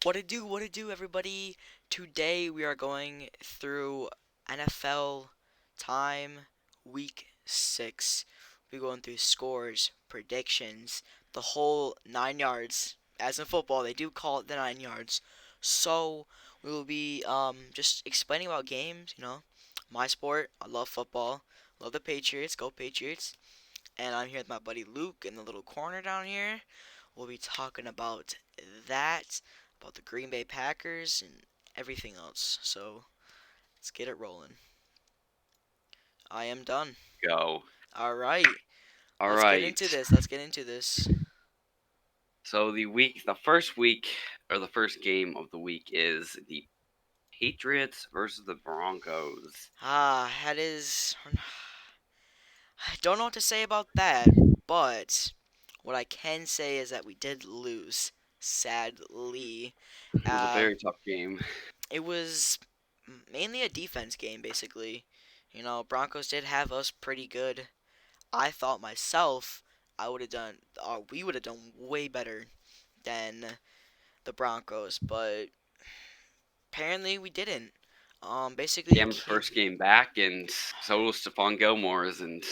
What it do, everybody? Today we are going through NFL time week 6. We're going through scores, predictions, the whole 9 yards. As in football, they do call it the 9 yards. So we will be just explaining about games, my sport. I love football. Love the Patriots. Go Patriots. And I'm here with my buddy Luke in the little corner down here. We'll be talking about that, about the Green Bay Packers, and everything else. So let's get it rolling. I am done. Go. All right, All let's get right. into this. Let's get into this. So the first week, or the first game of the week is the Patriots versus the Broncos. That is. I don't know what to say about that, but what I can say is that we did lose, sadly. It was a Uh, very tough game. it was mainly a defense game, basically. Broncos did have us pretty good. I thought myself we would have done way better than the Broncos, but apparently we didn't. Basically, Cam's first game back, and so was Stephon Gilmore's, and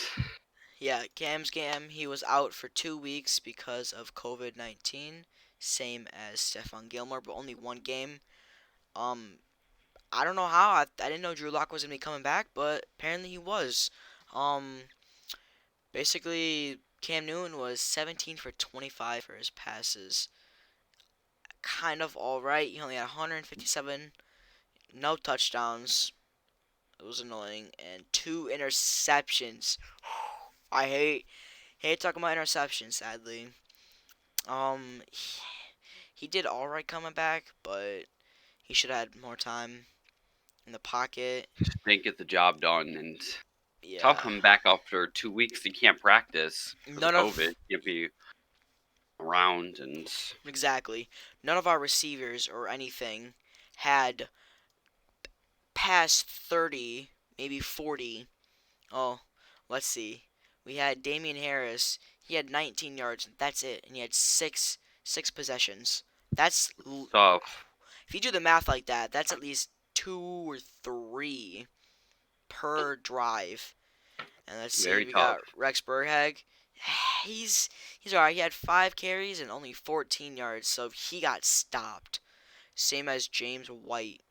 yeah, Cam's Cam, he was out for 2 weeks because of COVID-19, same as Stephon Gilmore, but only one game. Um, I don't know how. I didn't know Drew Lock was gonna be coming back, but apparently he was. Um, Basically, Cam Newton was 17 for 25 for his passes. Kind of alright. He only had 157, no touchdowns. It was annoying. And two interceptions. I hate talking about interceptions, sadly. He did alright coming back, but he should have had more time in the pocket. just didn't get the job done. And tough Yeah. coming back after 2 weeks. You can't practice because of None COVID. of You can't be around, and exactly. None of our receivers or anything had past 30, maybe 40. Oh, let's see. We had Damian Harris. He had 19 yards. That's it, and he had six possessions. That's tough. if you do the math like that, that's at least two or three per drive. And let's see, Very we tough. got Rex Burkhead. He's he's alright. He had 5 carries and only 14 yards, so he got stopped. Same as James White.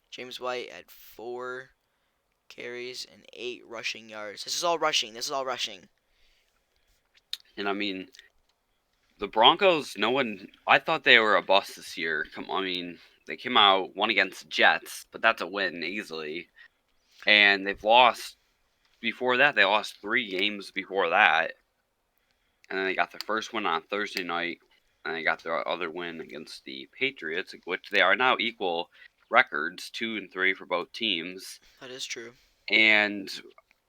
James White had 4 carries and 8 rushing yards. This is all rushing. This is all rushing. And I mean, the Broncos, no one. I thought they were a bust this year. They came out won against the Jets, but that's a win easily. And they've lost before that. They lost 3 games before that, and then they got their first win on Thursday night, and they got their other win against the Patriots, which they are now equal records, 2-3 for both teams. That is true. And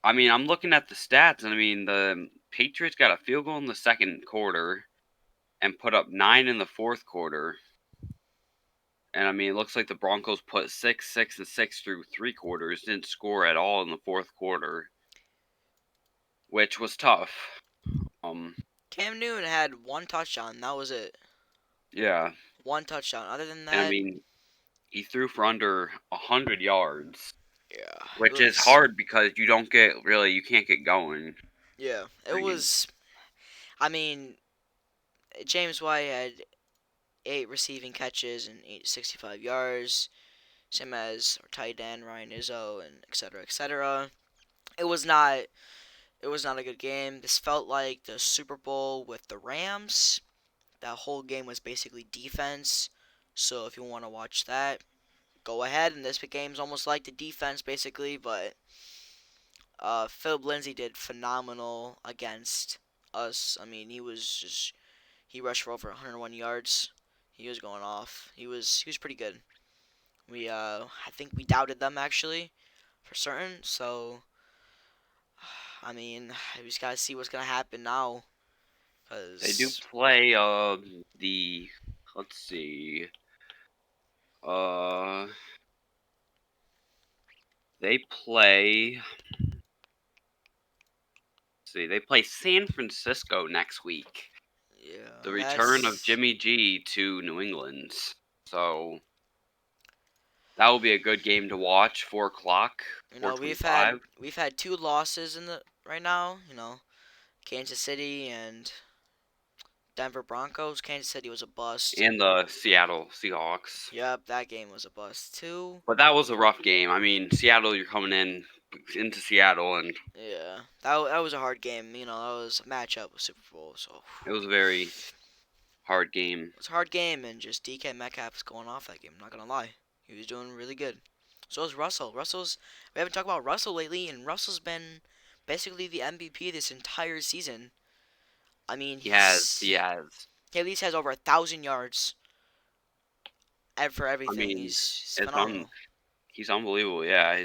I'm looking at the stats, and the Patriots got a field goal in the second quarter and put up 9 in the fourth quarter. And it looks like the Broncos put 6, 6, and 6 through 3 quarters, didn't score at all in the fourth quarter, which was tough. Cam Newton had one touchdown. That was it. Yeah, One touchdown. Other than and that, he threw for under 100 yards, yeah, it which is was. hard because you can't get going. Yeah, it I mean, was. I mean, James White had 8 receiving catches and 865 yards, same as our tight end Ryan Izzo and etc. etc. It was not. It was not a good game. This felt like the Super Bowl with the Rams. That whole game was basically defense. So if you want to watch that, go ahead. And this game's almost like the defense basically, but Philip Lindsay did phenomenal against us. I mean, he rushed for over 101 yards. He was going off. He was pretty good. I think we doubted them actually for certain. So I mean, we just gotta see what's gonna happen now. they do Cause play the let's see uh they play they play San Francisco next week. yeah, The return of that's Jimmy G to New England. So that will be a good game to watch. 4 o'clock, You four know, we've had twenty-five, we've had two losses in the right now. You know, Kansas City and Denver Broncos. Kansas City was a bust. and the Seattle Seahawks. Yep, that game was a bust too. But that was a rough game. I mean, Seattle, you're coming into Seattle, and Yeah, that was a hard game. You know, that was a matchup with Super Bowl, so it was a very hard game. it was a hard game. And just DK Metcalf was going off that game. I'm not gonna lie, he was doing really good. So is Russell. We haven't talked about Russell lately, and Russell's been basically the MVP this entire season. I mean, He has. he at least has over 1,000 yards for I everything. mean, He's it's phenomenal. he's unbelievable. Yeah,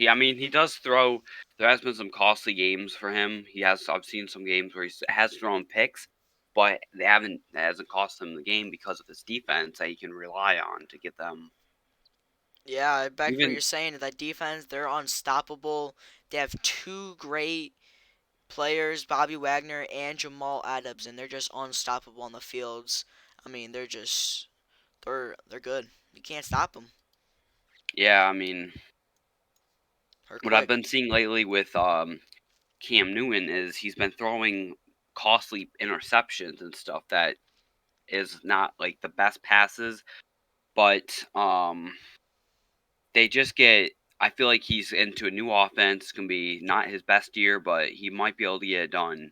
I mean, he does throw. There has been some costly games for him. I've seen some games where he has thrown picks, but it hasn't cost him the game because of his defense that he can rely on to get them. Yeah, back to what Even you're saying. That defense, they're unstoppable. They have two great players, Bobby Wagner and Jamal Adams, and they're just unstoppable on the fields. I mean, they're good. You can't stop them. yeah, I mean, They're what I've quick. been seeing lately with Cam Newton is he's been throwing costly interceptions and stuff that is not like the best passes, but they just get. I feel like he's into a new offense. It's gonna be not his best year, but he might be able to get it done.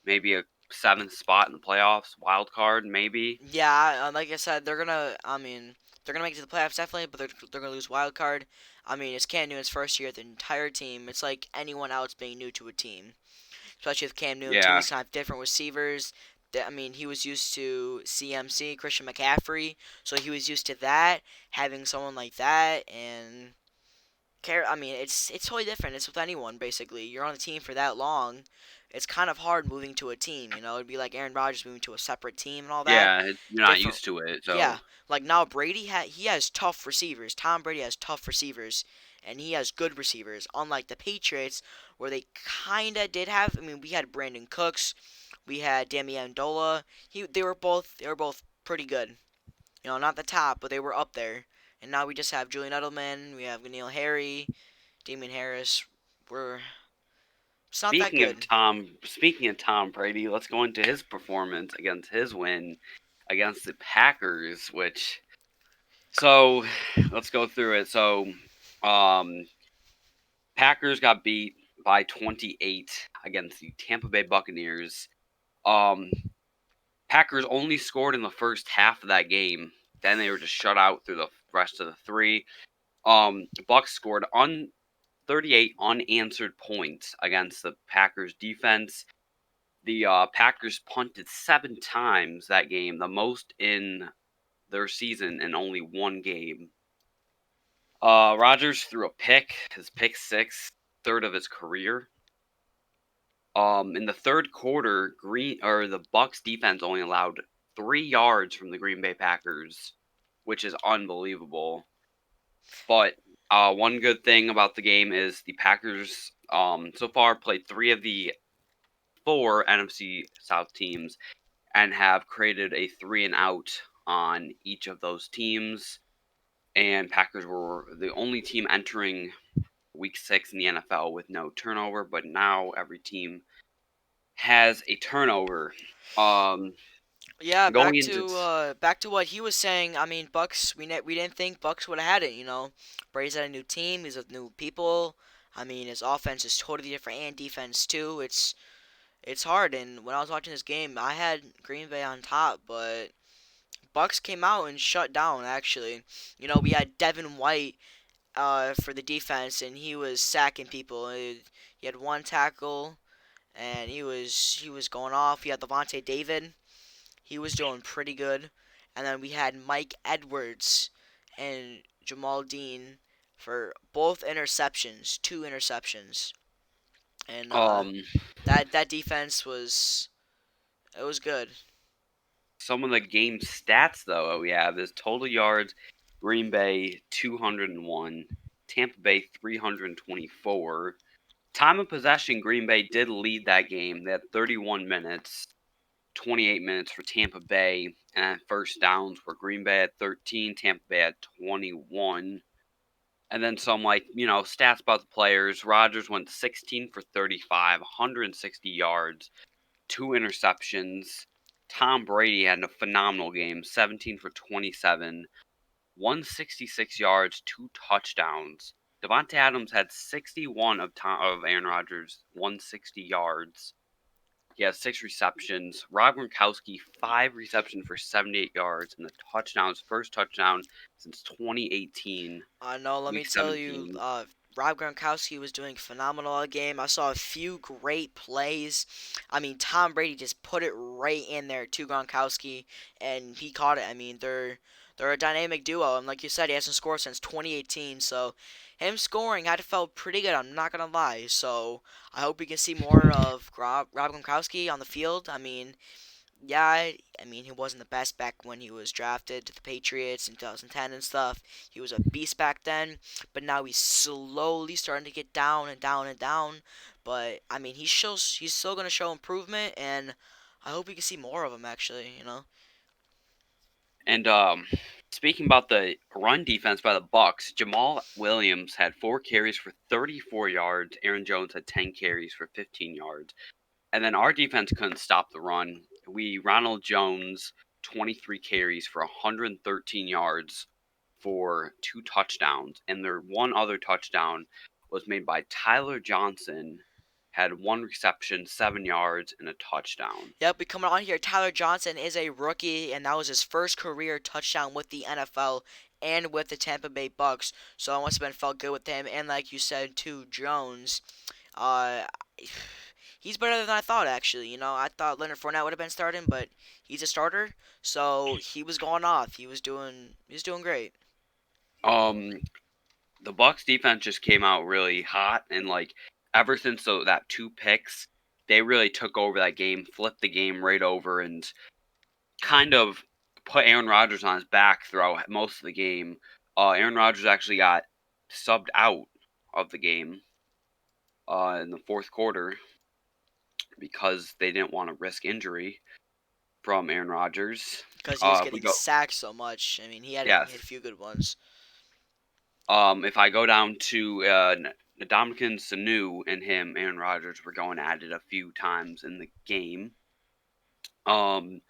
Maybe a seventh spot in the playoffs, wild card, maybe. Yeah, like I said, they're gonna. I mean, they're gonna make it to the playoffs definitely, but they're gonna lose wild card. I mean, it's Cam Newton's first year at the entire team. It's like anyone else being new to a team, especially with Cam Newton too. Yeah, He's gonna have different receivers. I mean, he was used to CMC, Christian McCaffrey, so he was used to that. Having someone like that, and I mean, it's totally different. It's with anyone basically. You're on the team for that long. It's kind of hard moving to a team. You know, it'd be like Aaron Rodgers moving to a separate team and all that. yeah, you're not Different. used to it, so Yeah, like now he has tough receivers. Tom Brady has tough receivers, and he has good receivers. Unlike the Patriots, where they kinda did have. I mean, we had Brandon Cooks, we had Damian Dola. They were both pretty good. You know, not the top, but they were up there. And now we just have Julian Edelman. We have Neil Harry, Damian Harris. We're It's not that good. Speaking of Tom Brady, let's go into his performance against his win against the Packers, which so let's go through it. So um Packers got beat by 28 against the Tampa Bay Buccaneers. Um Packers only scored in the first half of that game. Then they were just shut out through the rest of the three. Bucks scored on 38 unanswered points against the Packers defense. The Packers punted 7 times that game, the most in their season in only one game. Rodgers threw a pick, his pick six, third of his career. In the third quarter, the Bucks defense only allowed 3 yards from the Green Bay Packers, which is unbelievable. But one good thing about the game is the Packers so far played 3 of the 4 NFC South teams and have created a 3-and-out on each of those teams. And Packers were the only team entering Week 6 in the NFL with no turnover, but now every team has a turnover. Um, Yeah, going into back to what he was saying. I mean, Bucks. We didn't think Bucks would have had it. You know, Brady's had a new team. He's with new people. I mean, his offense is totally different and defense too. It's hard. And when I was watching this game, I had Green Bay on top, but Bucks came out and shut down. Actually, you know, we had Devin White for the defense, and he was sacking people. He had one tackle, and he was going off. He had Levante David. He was doing pretty good. And then we had Mike Edwards and Jamal Dean for both interceptions, two interceptions. And um, that defense was good. some of the game stats though that we have is total yards: Green Bay 201, Tampa Bay 324. Time of possession, Green Bay did lead that game. They had 31 minutes. 28 minutes for Tampa Bay, and first downs were Green Bay at 13, Tampa Bay at 21. And then some, like, stats about the players. Rodgers went 16 for 35, 160 yards, two interceptions. Tom Brady had a phenomenal game, 17 for 27, 166 yards, two touchdowns. Devontae Adams had 61 of Aaron Rodgers' 160 yards. He has six receptions. Rob Gronkowski, five receptions for 78 yards and a touchdown. His first touchdown since 2018, No, let me week tell you, 17. Rob Gronkowski was doing phenomenal all game. I saw a few great plays. I mean, Tom Brady just put it right in there to Gronkowski, and he caught it. I mean, they're a dynamic duo, and like you said, he hasn't scored since 2018. So, him scoring had to felt pretty good. I'm not gonna lie. So, I hope we can see more of Rob Gronkowski on the field. I mean, yeah, I mean, he wasn't the best back when he was drafted to the Patriots in 2010 and stuff. He was a beast back then, but now he's slowly starting to get down and down and down. But I mean, he's still gonna show improvement, and I hope we can see more of him. Actually, you know. And speaking about the run defense by the Bucks, Jamal Williams had 4 carries for 34 yards. Aaron Jones had 10 carries for 15 yards. And then our defense couldn't stop the run. Ronald Jones, 23 carries for 113 yards for two touchdowns. And their one other touchdown was made by Tyler Johnson, had one reception, 7 yards, and a touchdown. Yep, we coming on here. Tyler Johnson is a rookie, and that was his first career touchdown with the NFL and with the Tampa Bay Bucks. So it must have been felt good with him. And like you said, too, Jones. Uh, he's better than I thought, actually. You know, I thought Leonard Fournette would have been starting, but he's a starter, so he was going off. He was doing great. Um, the Bucks defense just came out really hot, and like ever since that two picks, they really took over that game, flipped the game right over, and kind of put Aaron Rodgers on his back throughout most of the game. Aaron Rodgers actually got subbed out of the game in the fourth quarter because they didn't want to risk injury from Aaron Rodgers. Because he was We getting go sacked so much. I mean, he had a yes. few good ones. If I go down to Ndamukong Sanu and him, Aaron Rodgers were going at it a few times in the game. Um,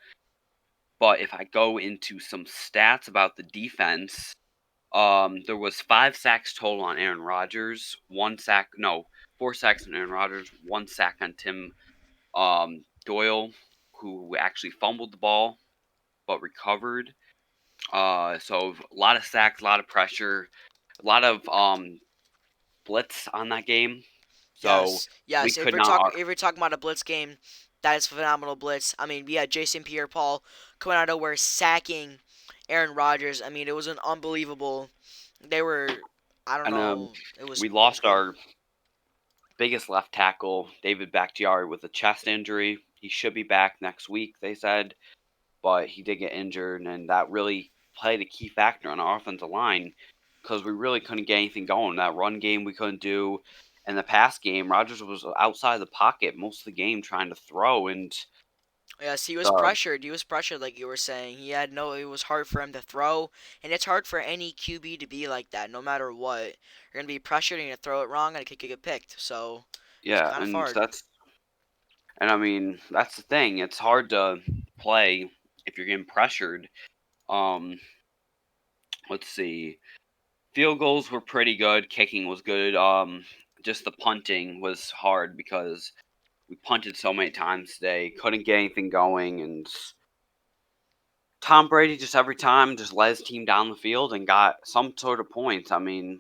but if I go into some stats about the defense, there was 5 sacks total on Aaron Rodgers, 1 sack, no, 4 sacks on Aaron Rodgers, 1 sack on Tim Doyle, who actually fumbled the ball but recovered. So a lot of sacks, a lot of pressure, a lot of blitz on that game. So Yes, we yes. could not. If we're talking about a blitz game, that is phenomenal blitz. I mean, we had Jason Pierre-Paul coming out of nowhere sacking Aaron Rodgers. I mean, it was an unbelievable. They were, I don't And know. It was we it was lost good. our biggest left tackle, David Bakhtiari, with a chest injury. He should be back next week, they said, but he did get injured, and that really played a key factor on our offensive line because we really couldn't get anything going. That run game we couldn't do. In the pass game, Rodgers was outside the pocket most of the game trying to throw, and Yes, he was the pressured. He was pressured, like you were saying. He had no. It was hard for him to throw, and it's hard for any QB to be like that. No matter what, you're gonna be pressured, and you're gonna throw it wrong, and it could get picked. So it's yeah, kind of and hard. I mean that's the thing. It's hard to play if you're getting pressured. Um, let's see. Field goals were pretty good. Kicking was good. Just the punting was hard because we punted so many times today. Couldn't get anything going, and Tom Brady just every time just led his team down the field and got some sort of points. I mean,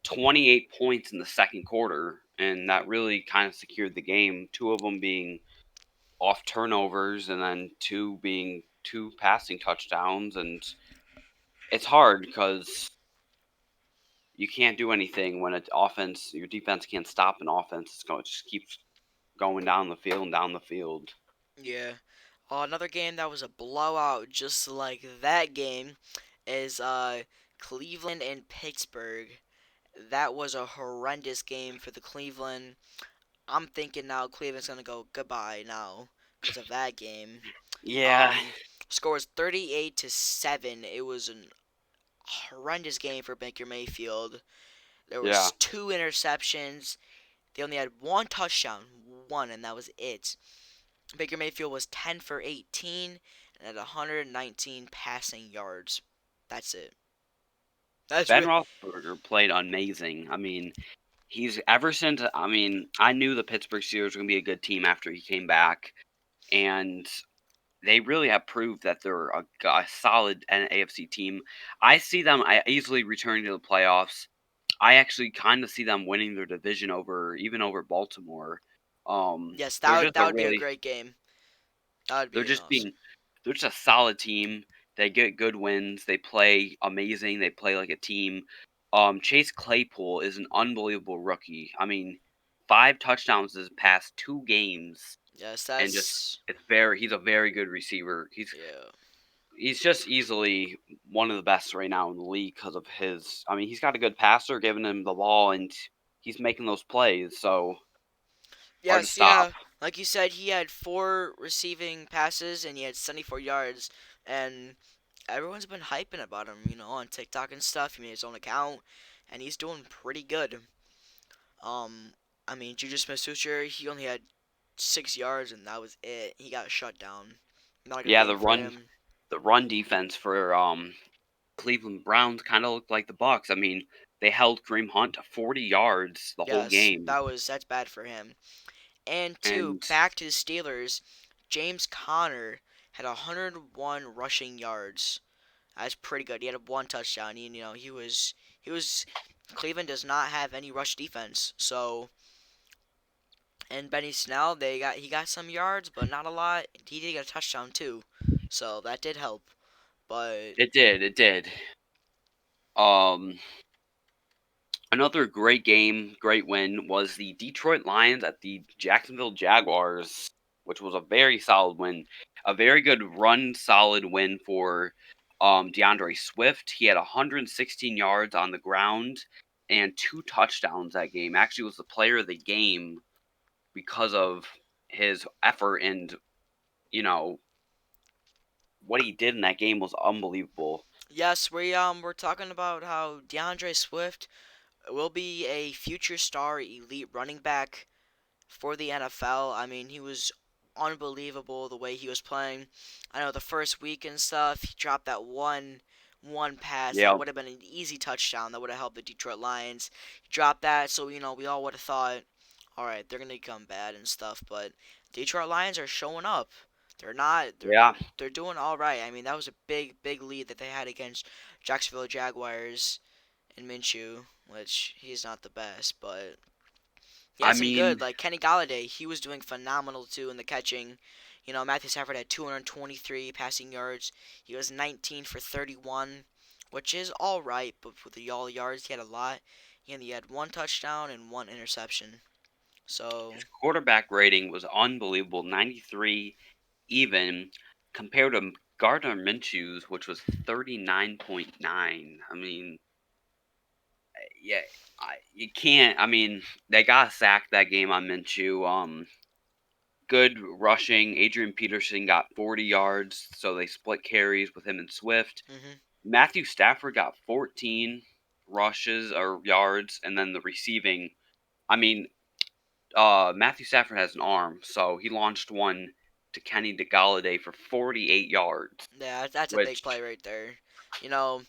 28 points in the second quarter, and that really kind of secured the game. Two of them being off turnovers, and then two being two passing touchdowns. And it's hard because you can't do anything when your defense can't stop an offense. It just keeps going down the field and down the field. Yeah. Another game that was a blowout, just like that game, is Cleveland and Pittsburgh. That was a horrendous game for the Cleveland. I'm thinking now Cleveland's gonna go goodbye now because of that game. Yeah, Um, Score was 38-7. It was an horrendous game for Baker Mayfield. There yeah. was two interceptions. They only had one touchdown, one, and that was it. Baker Mayfield was 10 for 18 and had 119 passing yards. That's it. That's Ben re- Roethlisberger played amazing. I mean, he's ever since. I mean, I knew the Pittsburgh Steelers were gonna be a good team after he came back, and they really have proved that they're a solid AFC team. I see them easily returning to the playoffs. I actually kind of see them winning their division over Baltimore. yes, They're that just a would be a really great game. That would they're be just awesome. being they're just a solid team. They get good wins. They play amazing. They play like a team. Chase Claypool is an unbelievable rookie. I mean, 5 touchdowns his past 2 games, Yes, and just that's he's a very good receiver. yeah. He's just easily one of the best right now in the league because of his. I mean, he's got a good passer giving him the ball, and he's making those plays. So hard to Yes, stop. yeah. Like you said, he had four receiving passes and he had 74 yards. And everyone's been hyping about him, on TikTok and stuff. He made his own account, and he's doing pretty good. Um, I mean, Juju Smith-Schuster, he only had 6 yards, and that was it. He got shut down. Not a good Yeah, game for him. the run defense for Cleveland Browns kind of looked like the Bucks. I mean, they held Kareem Hunt to 40 yards the whole Yes, game, that's bad for him. And two, and back to the Steelers, James Conner had 101 rushing yards. That's pretty good. He had one touchdown. He was. Cleveland does not have any rush defense, so. And Benny Snell, he got some yards, but not a lot. He did get a touchdown too, so that did help. But it did. Um, Another great game, great win was the Detroit Lions at the Jacksonville Jaguars, which was a very solid win. A very good run solid win for DeAndre Swift. He had 116 yards on the ground and 2 touchdowns that game. Actually was the player of the game because of his effort and, you know, what he did in that game was unbelievable. yes, we're talking about how DeAndre Swift will be a future star elite running back for the NFL. I mean, he was unbelievable the way he was playing. I know the first week and stuff, he dropped that one pass that Yeah. would have been an easy touchdown that would have helped the Detroit Lions. He dropped that, so we all would have thought, all right, they're gonna become bad and stuff. But Detroit Lions are showing up. They're not. Yeah. They're doing all right. I mean, that was a big lead that they had against Jacksonville Jaguars and Minshew, which he's not the best, but he I had some mean, good. Like Kenny Galladay, he was doing phenomenal too in the catching. Matthew Stafford had 223 passing yards. He was 19 for 31, which is all right, but for the all yards, he had a lot. He had one touchdown and one interception. So his quarterback rating was unbelievable, 93 even compared to Gardner Minshew's, which was 39.9. I mean, yeah, you can't. I mean, they got sacked that game on Minshew. Good rushing. Adrian Peterson got 40 yards, so they split carries with him and Swift. hmm Matthew Stafford got 14 rushes or yards, and then the receiving. I mean, Matthew Stafford has an arm, so he launched one to Kenny Galladay for 48 yards, yeah, that's a big which play right there. You know,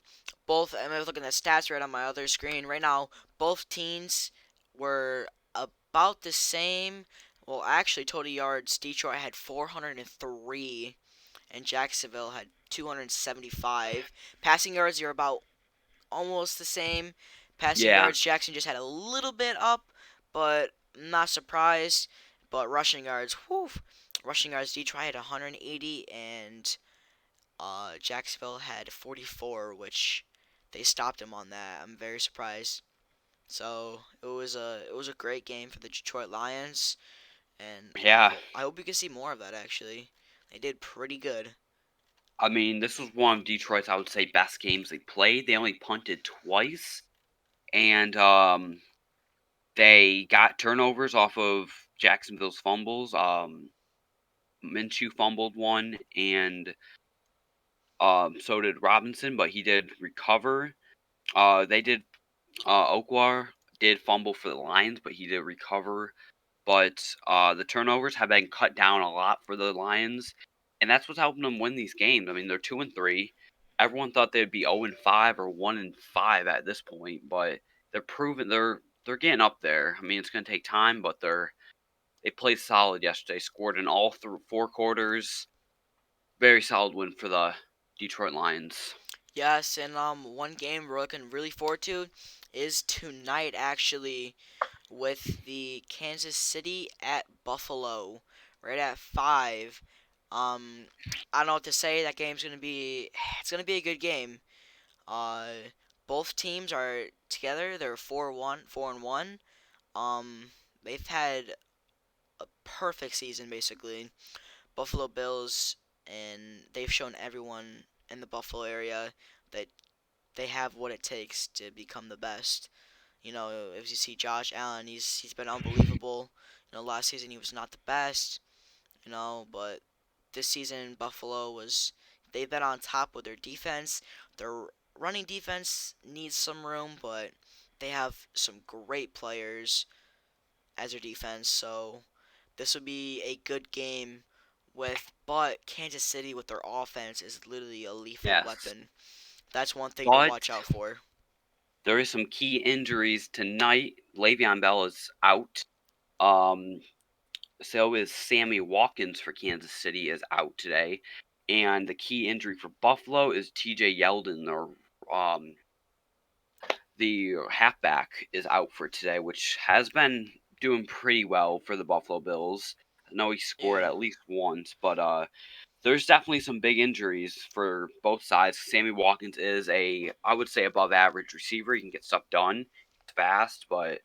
both. I'm looking at stats right on my other screen right now. Both teams were about the same. Well, actually, total yards. Detroit had 403 and Jacksonville had 275. Passing yards are about almost the same. Passing yeah, yards, Jackson just had a little bit up, but I'm not surprised. But rushing yards, whew, rushing yards, Detroit had 180 and Jacksonville had 44, which they stopped him on that. I'm very surprised. So it was a great game for the Detroit Lions, and yeah. I hope we can see more of that. Actually, they did pretty good. I mean, this was one of Detroit's, I would say, best games they played. They only punted twice, and they got turnovers off of Jacksonville's fumbles. Minshew fumbled one, and so did Robinson, but he did recover. They did. Okwar did fumble for the Lions, but he did recover. But the turnovers have been cut down a lot for the Lions, and that's what's helping them win these games. I mean, they're 2-3. Everyone thought they'd be 0-5 or 1-5 at this point, but they're proving they're getting up there. I mean, it's going to take time, but they played solid yesterday. Scored in all four quarters. Very solid win for the Detroit Lions. Yes, and one game we're looking really forward to is tonight actually with the Kansas City at Buffalo, right at 5. I don't know what to say. That game's gonna be it's gonna be a good game. Uh, both teams are together. They're 4-1, 4-1. They've had a perfect season basically. Buffalo Bills, and they've shown everyone in the Buffalo area that they have what it takes to become the best. You know, if you see Josh Allen, he's been unbelievable. You know, last season he was not the best. You know, but this season Buffalo was they've been on top with their defense. Their running defense needs some room, but they have some great players as their defense. So this would be a good game but Kansas City with their offense is literally a lethal Yes, weapon. That's one thing to but watch out for. there is some key injuries tonight. Le'Veon Bell is out. Um, so is Sammy Watkins for Kansas City is out today, and the key injury for Buffalo is T.J. Yeldon, or the halfback, is out for today, which has been doing pretty well for the Buffalo Bills. I know he scored Yeah. at least once, but there's definitely some big injuries for both sides. Sammy Watkins is I would say, above average receiver. He can get stuff done. He's fast, but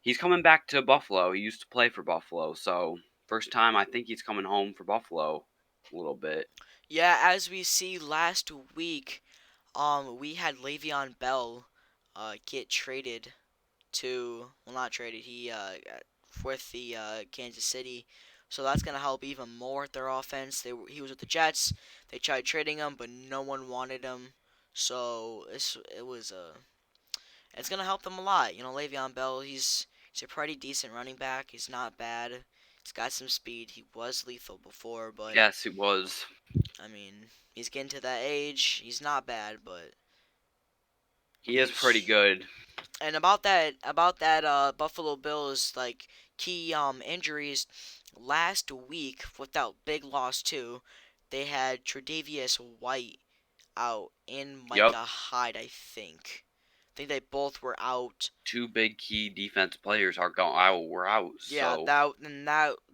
he's coming back to Buffalo. He used to play for Buffalo, so first time I think he's coming home for Buffalo a little bit. Yeah, as we see last week, we had Le'Veon Bell get traded to well not traded, he with the Kansas City. So that's gonna help even more with their offense. He was with the Jets. They tried trading him, but no one wanted him. So it's gonna help them a lot. You know, Le'Veon Bell, he's a pretty decent running back. He's not bad. He's got some speed. He was lethal before, but Yes, it was. I mean, he's getting to that age. He's not bad, but He is pretty he's good. and about that Buffalo Bills like key injuries last week with that big loss too. They had Tre'Davious White out and Yep, Micah Hyde, I think. I think they both were out. two big key defense players are going out. We're out. Yeah, So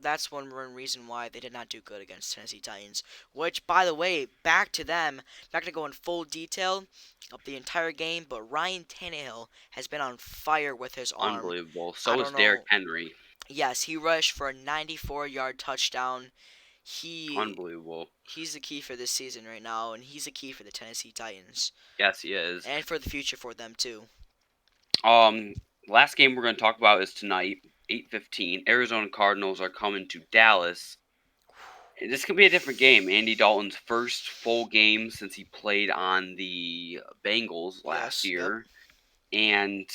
that's one reason why they did not do good against Tennessee Titans. Which, by the way, back to them. Not gonna go in full detail of the entire game, but Ryan Tannehill has been on fire with his arm. unbelievable. I So is don't Derrick know. Henry. Yes, he rushed for a 94-yard touchdown. He Unbelievable. he's the key for this season right now, and he's the key for the Tennessee Titans Yes, he is. and for the future for them too. Um, Last game we're going to talk about is tonight, 8:15. Arizona Cardinals are coming to Dallas. This could be a different game. Andy Dalton's first full game since he played on the Bengals last Yes, yep. year, and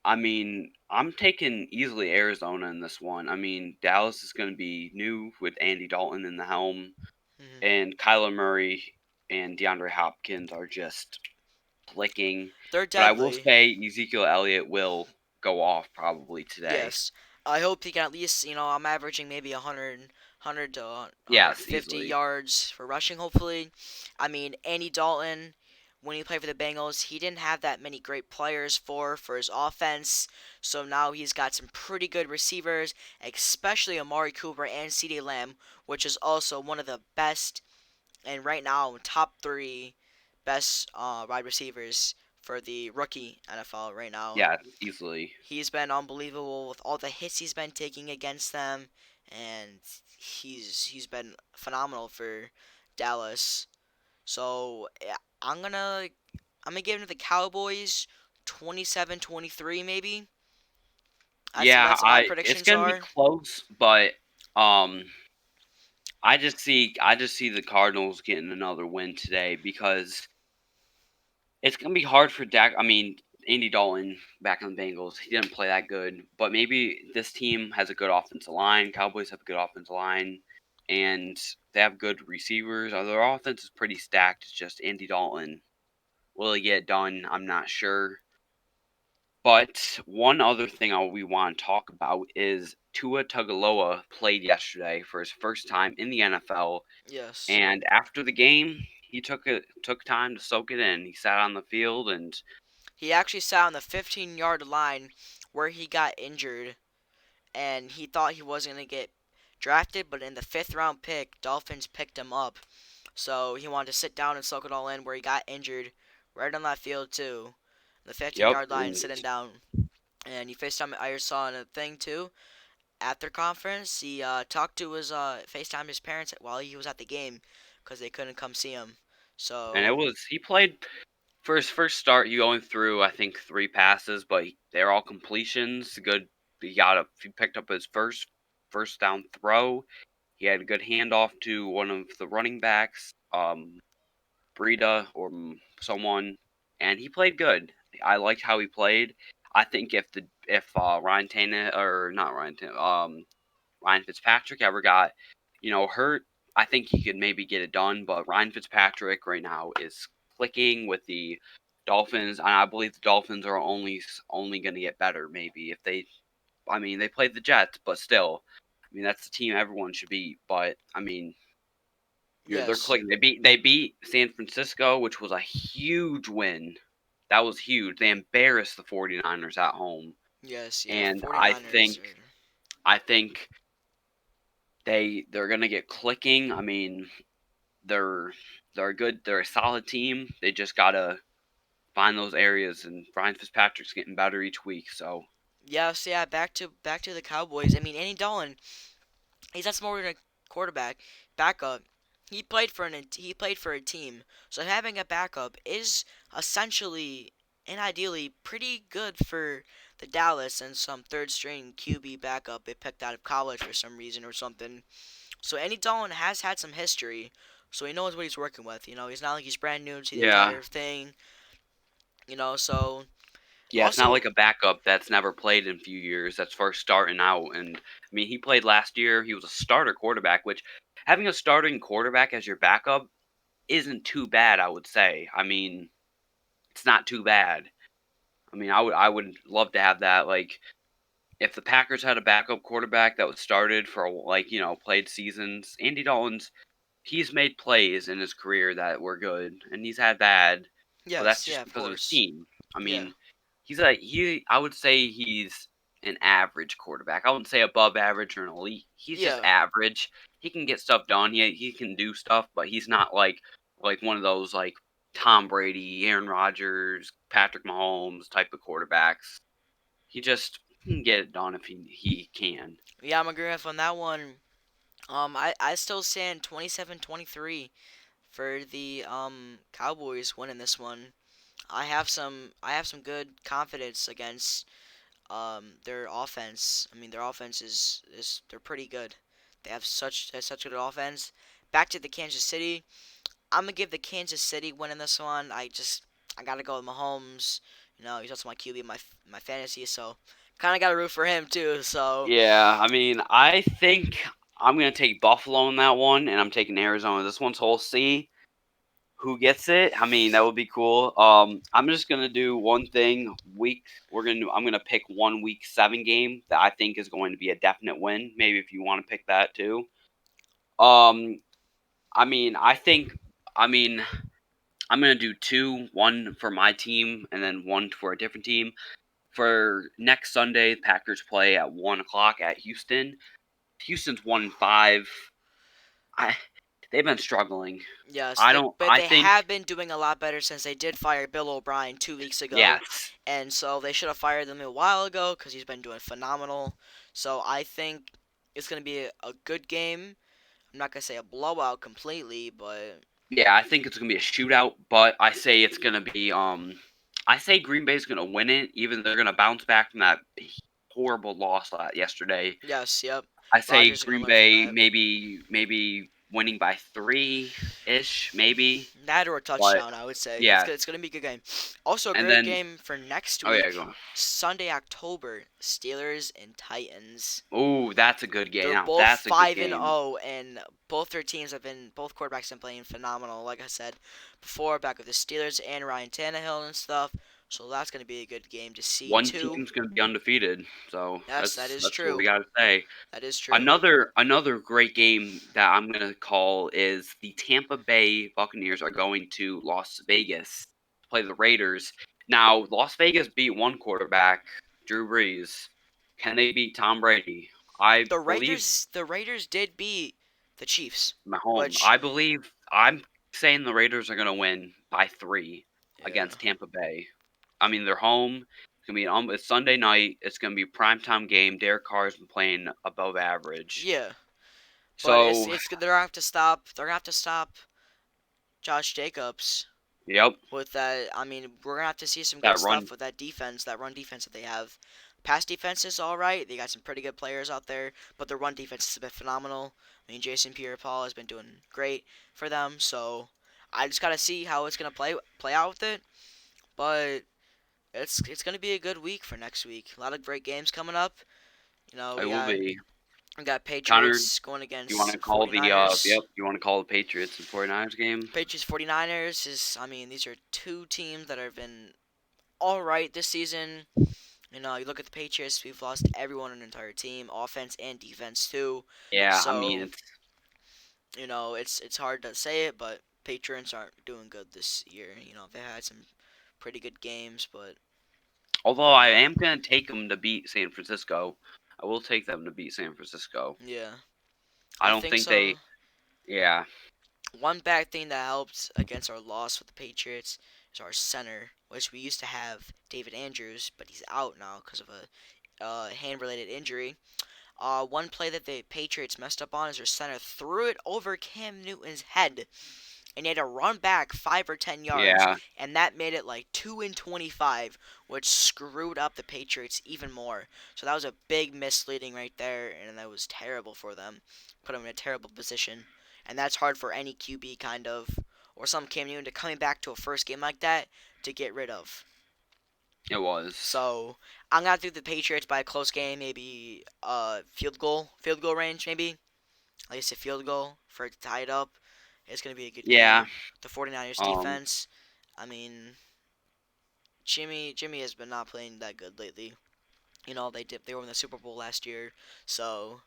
I mean, I'm taking easily Arizona in this one. I mean, Dallas is going to be new with Andy Dalton in the helm, Hmm. and Kyler Murray and DeAndre Hopkins are just clicking. They're But I will deadly. say Ezekiel Elliott will go off probably today. Yes. I hope he can at least, I'm averaging maybe 100 to Yes, 150 easily. yards for rushing, hopefully. I mean, Andy Dalton, when he played for the Bengals, he didn't have that many great players for his offense. So now he's got some pretty good receivers, especially Amari Cooper and CeeDee Lamb, which is also one of the best, and right now, top three best wide receivers for the rookie NFL right now. Yeah, easily. He's been unbelievable with all the hits he's been taking against them, and he's been phenomenal for Dallas. So yeah, I'm gonna give it to the Cowboys 27-23 maybe. Yeah, That's what my I it's predictions gonna be are. close, but um I just see the Cardinals getting another win today because it's gonna be hard for Dak. I mean, Andy Dalton back on the Bengals, he didn't play that good, but maybe this team has a good offensive line. Cowboys have a good offensive line, and they have good receivers. Their offense is pretty stacked. It's just Andy Dalton. Will he get it done? I'm not sure. But one other thing we want to talk about is Tua Tagovailoa played yesterday for his first time in the NFL, Yes. and after the game, he took time to soak it in. He sat on the field and He actually sat on the 15-yard line where he got injured, and he thought he wasn't going to get drafted, but in the fifth round pick, Dolphins picked him up. So he wanted to sit down and soak it all in where he got injured right on that field, too. The 15 yep, yard line, and sitting down. And he FaceTime, I saw in a thing, too. At their conference, he talked to his, FaceTime his parents while he was at the game because they couldn't come see him. it So, was he played for his first start. He only threw I think 3 passes, but they're all completions. Good. He picked up his first down throw. He had a good handoff to one of the running backs, Breida or someone, and he played good. I liked how he played. I think if Ryan Tannehill or not Ryan Ryan Fitzpatrick ever got hurt, I think he could maybe get it done. But Ryan Fitzpatrick right now is clicking with the Dolphins, and I believe the Dolphins are only going to get better. Maybe if they, I mean, they played the Jets, but still, I mean that's the team everyone should beat. But I mean, they're yes. clicking. They beat San Francisco, which was a huge win. That was huge. They embarrassed the 49ers at home, Yes, yeah. and I 49ers think are. I think they're gonna get clicking. I mean, they're they're good. They're a solid team. They just gotta find those areas, and Brian Fitzpatrick's getting better each week. So Yes, yeah. Back to the Cowboys. I mean, Andy Dalton, he's not more than a quarterback backup. He played for a team, so having a backup is essentially and ideally pretty good for the Dallas and some third string QB backup they picked out of college for some reason or something. So Andy Dalton has had some history, so he knows what he's working with. He's not like he's brand new to the yeah, entire thing. So yeah, it's not also like a backup that's never played in a few years. That's first starting out, and I mean he played last year. He was a starter quarterback, which having a starting quarterback as your backup isn't too bad. I would say. I mean, it's not too bad. I mean, I would love to have that. Like if the Packers had a backup quarterback that was started for played seasons, Andy Dalton's he's made plays in his career that were good, and he's had bad, but that's yes, yeah, just of because of his course, team. I yeah, mean, I would say he's an average quarterback. I wouldn't say above average or an elite. He's just yeah. average. He can get stuff done. He can do stuff, but he's not like one of those like Tom Brady, Aaron Rodgers, Patrick Mahomes type of quarterbacks. He just can get it done if he can. Yeah, I'm agreeing with on that one. I still stand 27-23 for the Cowboys winning this one. I have some good confidence against their offense. I mean, their offense is they're pretty good. They have such good offense. Back to the Kansas City. I'm gonna give the Kansas City winning this one. I gotta go with Mahomes. He's also my QB in my fantasy, so kind of gotta root for him too. So Yeah, I mean, I think I'm gonna take Buffalo in that one, and I'm taking Arizona. This one's whole C. Who gets it? I mean, that would be cool. I'm just gonna do one thing. I'm gonna pick one week 7 game that I think is going to be a definite win. Maybe if you want to pick that too. Um, I mean, I mean, I'm gonna do two, one for my team, and then one for a different team. For next Sunday, Packers play at 1 o'clock at Houston. Houston's 1-5. I they've been struggling. yes, I don't. but I they think have been doing a lot better since they did fire Bill O'Brien 2 weeks ago, yes. and so they should have fired him a while ago because he's been doing phenomenal. So I think it's gonna be a good game. I'm not gonna say a blowout completely, but Yeah, I think it's gonna be a shootout, but I say it's gonna be. I say Green Bay's gonna win it, even though they're gonna bounce back from that horrible loss yesterday. yes, yep. I say Rogers is gonna Green learn from Bay that. maybe winning by 3-ish, maybe. That or a But touchdown, I would say. yeah, It's gonna be a good game. Also, a and great then game for next oh yeah, week, go on. Sunday, October. Steelers and Titans. Oh, that's a good game. They're Now both that's a good 5 and game. 0, and both quarterbacks have been playing phenomenal. Like I said before, back with the Steelers and Ryan Tannehill and stuff. So that's gonna be a good game to see One too. team's gonna be undefeated, so Yes, that is that's what we true. gotta say. That is true. Another great game that I'm gonna call is the Tampa Bay Buccaneers are going to Las Vegas to play the Raiders. Now, Las Vegas beat one quarterback, Drew Brees. Can they beat Tom Brady? I believe The Raiders did beat the Chiefs, Mahomes. which I believe I'm saying the Raiders are gonna win by 3 yeah. against Tampa Bay. I mean, they're home. It's gonna be it's Sunday night. It's gonna be a primetime game. Derek Carr's been playing above average. Yeah, but So, they're gonna have to stop. They're gonna have to stop Josh Jacobs yep, with that. I mean, we're gonna have to see some good that stuff run. with that defense, that run defense that they have. Pass defense is all right. They got some pretty good players out there, but the run defense has been phenomenal. I mean, Jason Pierre-Paul has been doing great for them. So I just gotta see how it's gonna play out with it. But it's gonna be a good week for next week. A lot of great games coming up. You know, It will be. we got Connor, Patriots going you want against to call the 49ers. yep? You want to call the Patriots and 49ers game? Patriots 49ers is, I mean, these are two teams that have been all right this season. You know, you look at the Patriots, we've lost everyone on the entire team, offense and defense too. Yeah, I mean So, it's you know, it's hard to say it, but Patriots aren't doing good this year. You know, they had some pretty good games, but although you I know, am gonna take them to beat San Francisco. I will take them to beat San Francisco. yeah, I I don't think think so. they. Yeah, One bad thing that helped against our loss with the Patriots is our center, which we used to have David Andrews, but he's out now because of a hand-related injury. One play that the Patriots messed up on is their center threw it over Cam Newton's head, and he had to run back 5 or 10 yards, yeah. and that made it like 2 and 25, which screwed up the Patriots even more. So that was a big misleading right there, and that was terrible for them. Put them in a terrible position, and that's hard for any QB kind of, or some Cam Newton to coming back to a first game like that to get rid of. It was. So I'm gonna do the Patriots by a close game, maybe field goal range, maybe at least a field goal for it to tie it up. It's gonna be a good Yeah. game. The 49ers Um. defense, I mean, Jimmy has been not playing that good lately. You know, they were in the Super Bowl last year, so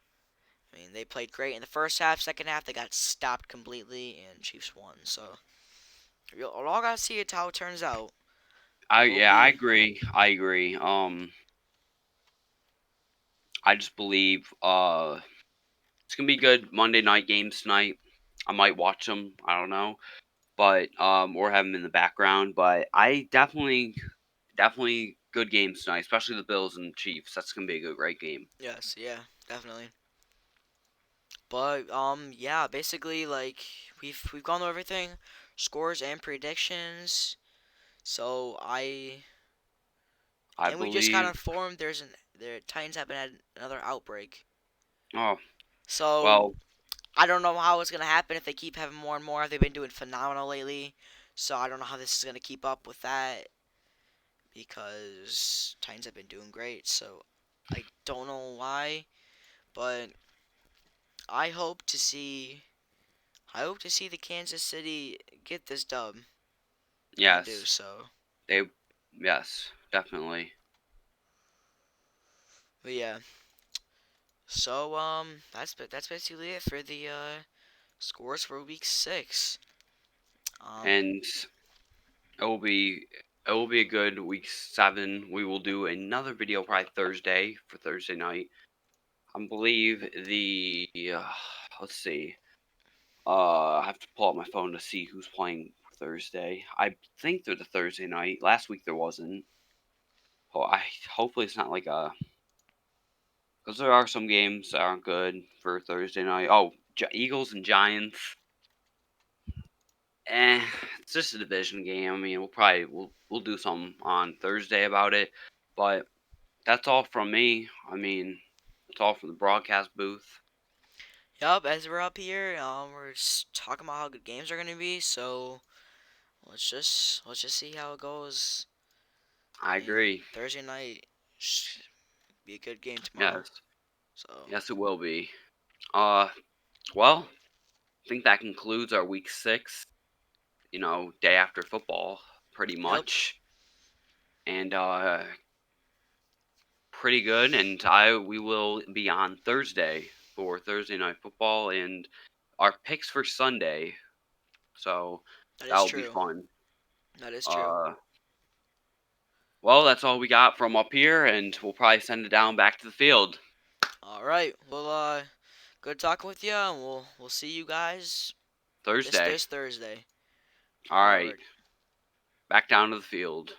I mean they played great in the first half. Second half they got stopped completely, and Chiefs won. So we'll all gotta see it how it turns out. I Will yeah. I be agree. I agree. I just believe it's gonna be good Monday night games tonight. I might watch them. I don't know, but or have them in the background. But I definitely good games tonight, especially the Bills and Chiefs. That's gonna be a good, great game. yes, yeah, definitely. But yeah, basically like we've gone over everything, scores and predictions. So I and we just got believe. informed the Titans have been had another outbreak. Oh So well, I don't know how it's gonna happen if they keep having more and more. They've been doing phenomenal lately. So I don't know how this is gonna keep up with that because Titans have been doing great. So I don't know why, but I hope to see I hope to see the Kansas City get this dub and do yes, so. they, yes, definitely. But yeah. So that's basically it for the scores for week 6. Um And it will be a good week 7. We will do another video probably Thursday for Thursday night. I believe the let's see. I have to pull out my phone to see who's playing Thursday. I think they're the Thursday night. Last week there wasn't. Oh, I hopefully it's not like a because there are some games that aren't good for Thursday night. Oh, Eagles and Giants. It's just a division game. I mean, we'll do something on Thursday about it, but that's all from me. I mean, it's all from the broadcast booth. Yup, as we're up here, we're just talking about how good games are gonna be. So let's just see how it goes. I I mean, agree. Thursday night should be a good game tomorrow. Yes. So Yes, it will be. Uh, well, I think that concludes our week 6. Day after football, pretty yep. much, and pretty good. And we will be on Thursday for Thursday night football and our picks for Sunday. So That that is will be true. fun. That is true. Uh, well, that's all we got from up here, and we'll probably send it down back to the field All right. Well, good talking with you, and we'll see you guys this Thursday. this Thursday. All right, Alrighty. back down to the field.